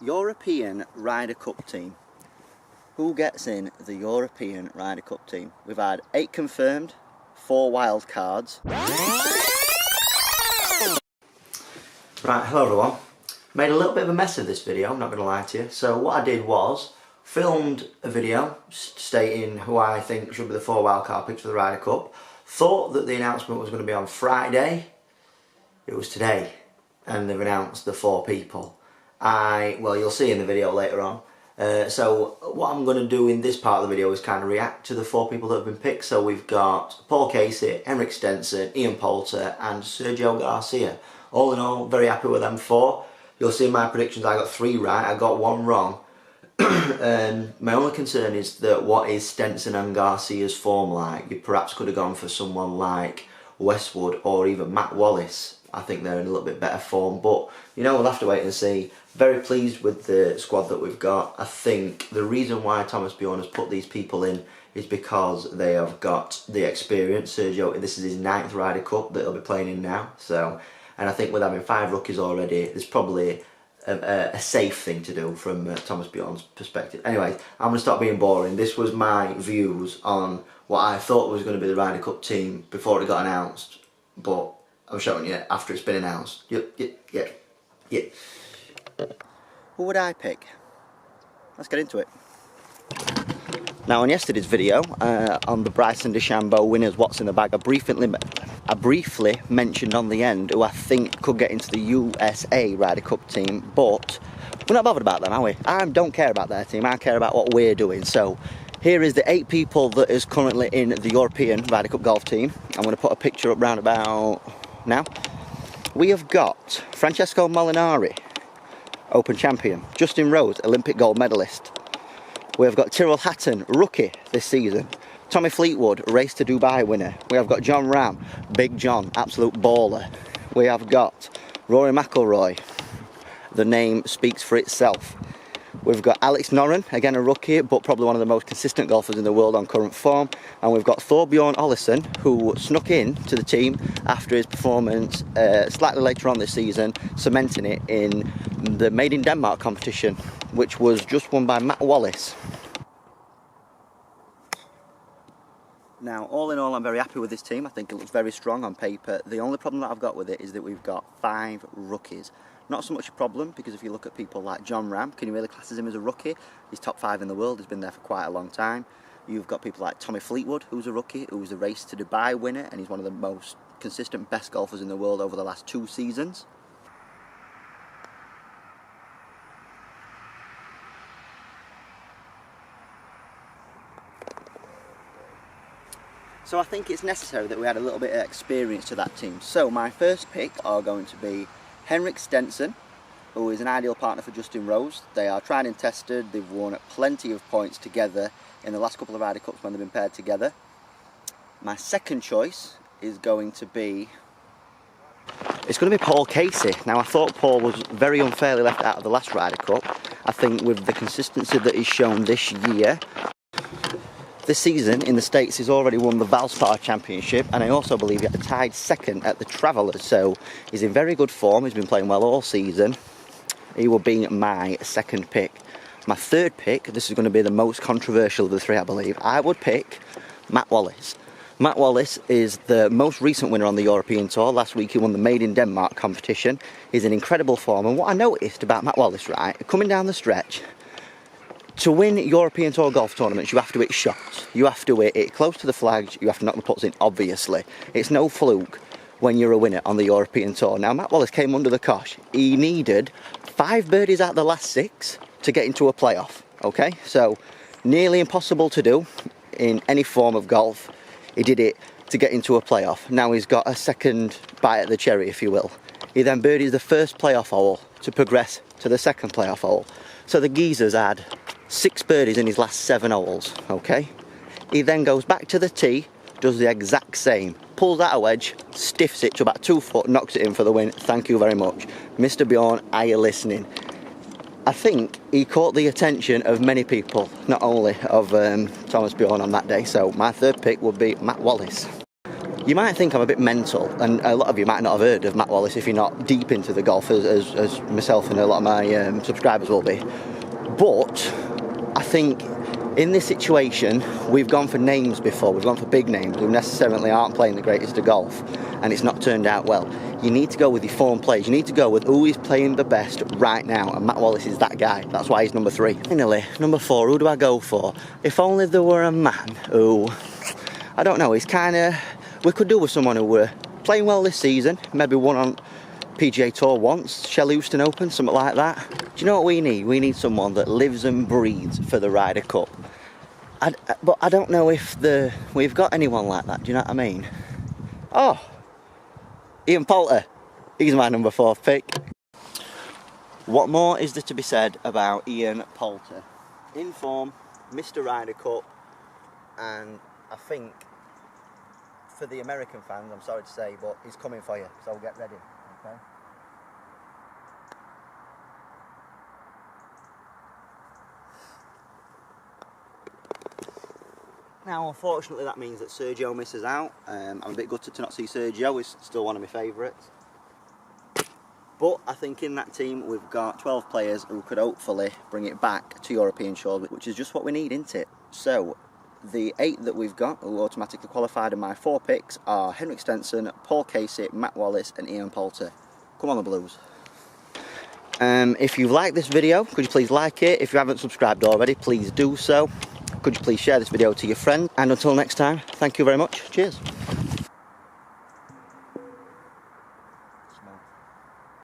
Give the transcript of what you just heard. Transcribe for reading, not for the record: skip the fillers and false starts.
European Ryder Cup team. Who gets in the European Ryder Cup team? We've had 8 confirmed, 4 wild cards. Right, hello everyone. Made a little bit of a mess of this video, I'm not going to lie to you. So what I did was, filmed a video stating who I think should be the 4 wildcard picks for the Ryder Cup. Thought that the announcement was going to be on Friday. It was today, and they've announced the 4 people. Well, you'll see in the video later on. So what I'm going to do in this part of the video is kind of react to the 4 people that have been picked. So we've got Paul Casey, Henrik Stenson, Ian Poulter and Sergio Garcia. All in all, very happy with them 4. You'll see in my predictions I got 3 right, I got 1 wrong. My only concern is that what is Stenson and Garcia's form like? You perhaps could have gone for someone like Westwood or even Matt Wallace. I think they're in a little bit better form, but you know, we'll have to wait and see. Very pleased with the squad that we've got. I think the reason why Thomas Bjorn has put these people in is because they have got the experience. Sergio, this is his 9th Ryder Cup that he'll be playing in now. So, and I think with having 5 rookies already, there's probably a safe thing to do from Thomas Bjorn's perspective. Anyway, I'm going to stop being boring. This was my views on what I thought was going to be the Ryder Cup team before it got announced, but I'm showing you after it's been announced. Yeah. Who would I pick? Let's get into it. Now, on yesterday's video, on the Bryson DeChambeau winners, what's in the bag, I briefly mentioned on the end who I think could get into the USA Ryder Cup team, but we're not bothered about them, are we? I don't care about their team, I care about what we're doing. So here is the 8 people that is currently in the European Ryder Cup golf team. I'm going to put a picture up round about now. We have got Francesco Molinari, Open champion. Justin Rose, Olympic gold medalist. We have got Tyrrell Hatton, rookie this season. Tommy Fleetwood, Race to Dubai winner. We have got John Ram, Big John, absolute baller. We have got Rory McIlroy. The name speaks for itself. We've got Alex Noren, again a rookie, but probably one of the most consistent golfers in the world on current form. And we've got Thorbjorn Olesen, who snuck in to the team after his performance slightly later on this season, cementing it in the Made in Denmark competition, which was just won by Matt Wallace. Now, all in all, I'm very happy with this team. I think it looks very strong on paper. The only problem that I've got with it is that we've got 5 rookies. Not so much a problem, because if you look at people like John Ram, can you really class him as a rookie? He's top 5 in the world, he's been there for quite a long time. You've got people like Tommy Fleetwood, who's a rookie, who's a Race to Dubai winner, and he's one of the most consistent best golfers in the world over the last 2 seasons. So I think it's necessary that we add a little bit of experience to that team. So my first pick are going to be Henrik Stenson, who is an ideal partner for Justin Rose. They are tried and tested, they've won plenty of points together in the last couple of Ryder Cups when they've been paired together. My second choice is going to be Paul Casey. Now, I thought Paul was very unfairly left out of the last Ryder Cup. I think with the consistency that he's shown this year, this season in the States, he's already won the Valspar Championship, and I also believe he tied 2nd at the Travelers, so he's in very good form. He's been playing well all season. He will be my second pick. My third pick, this is going to be the most controversial of the 3, I believe. I would pick Matt Wallace. Matt Wallace is the most recent winner on the European Tour. Last week he won the Made in Denmark competition. He's in incredible form, and what I noticed about Matt Wallace, right, coming down the stretch, to win European Tour golf tournaments, you have to hit shots. You have to hit it close to the flags. You have to knock the putts in, obviously. It's no fluke when you're a winner on the European Tour. Now, Matt Wallace came under the cosh. He needed 5 birdies out of the last 6 to get into a playoff, okay? So, nearly impossible to do in any form of golf. He did it to get into a playoff. Now he's got a second bite at the cherry, if you will. He then birdies the first playoff hole to progress to the second playoff hole. So the geezer's had 6 birdies in his last 7 holes, okay? He then goes back to the tee, does the exact same, pulls out a wedge, stiffs it to about 2 foot, knocks it in for the win. Thank you very much. Mr. Bjorn, are you listening? I think he caught the attention of many people, not only of Thomas Bjorn on that day. So my third pick would be Matt Wallace. You might think I'm a bit mental, and a lot of you might not have heard of Matt Wallace if you're not deep into the golf, as myself and a lot of my subscribers will be. But I think in this situation, we've gone for names before, we've gone for big names who necessarily aren't playing the greatest of golf, and it's not turned out well. You need to go with your form players, you need to go with who is playing the best right now, and Matt Wallace is that guy. That's why he's number 3. Finally, number 4, who do I go for? If only there were a man who, I don't know, he's kind of, we could do with someone who were playing well this season, maybe won on PGA Tour once, Shell Houston Open, something like that. Do you know what we need? We need someone that lives and breathes for the Ryder Cup. But I don't know if we've got anyone like that, do you know what I mean? Oh, Ian Poulter. He's my number 4 pick. What more is there to be said about Ian Poulter? In form, Mr. Ryder Cup, and I think for the American fans, I'm sorry to say, but he's coming for you, so get ready, okay? Now, unfortunately, that means that Sergio misses out. I'm a bit gutted to not see Sergio. He's still one of my favourites. But I think in that team, we've got 12 players who could hopefully bring it back to European shores, which is just what we need, isn't it? So, the 8 that we've got, who automatically qualified, and my 4 picks are Henrik Stenson, Paul Casey, Matt Wallace, and Ian Poulter. Come on, the Blues. If you've liked this video, could you please like it? If you haven't subscribed already, please do so. Could you please share this video to your friends? And until next time, thank you very much. Cheers.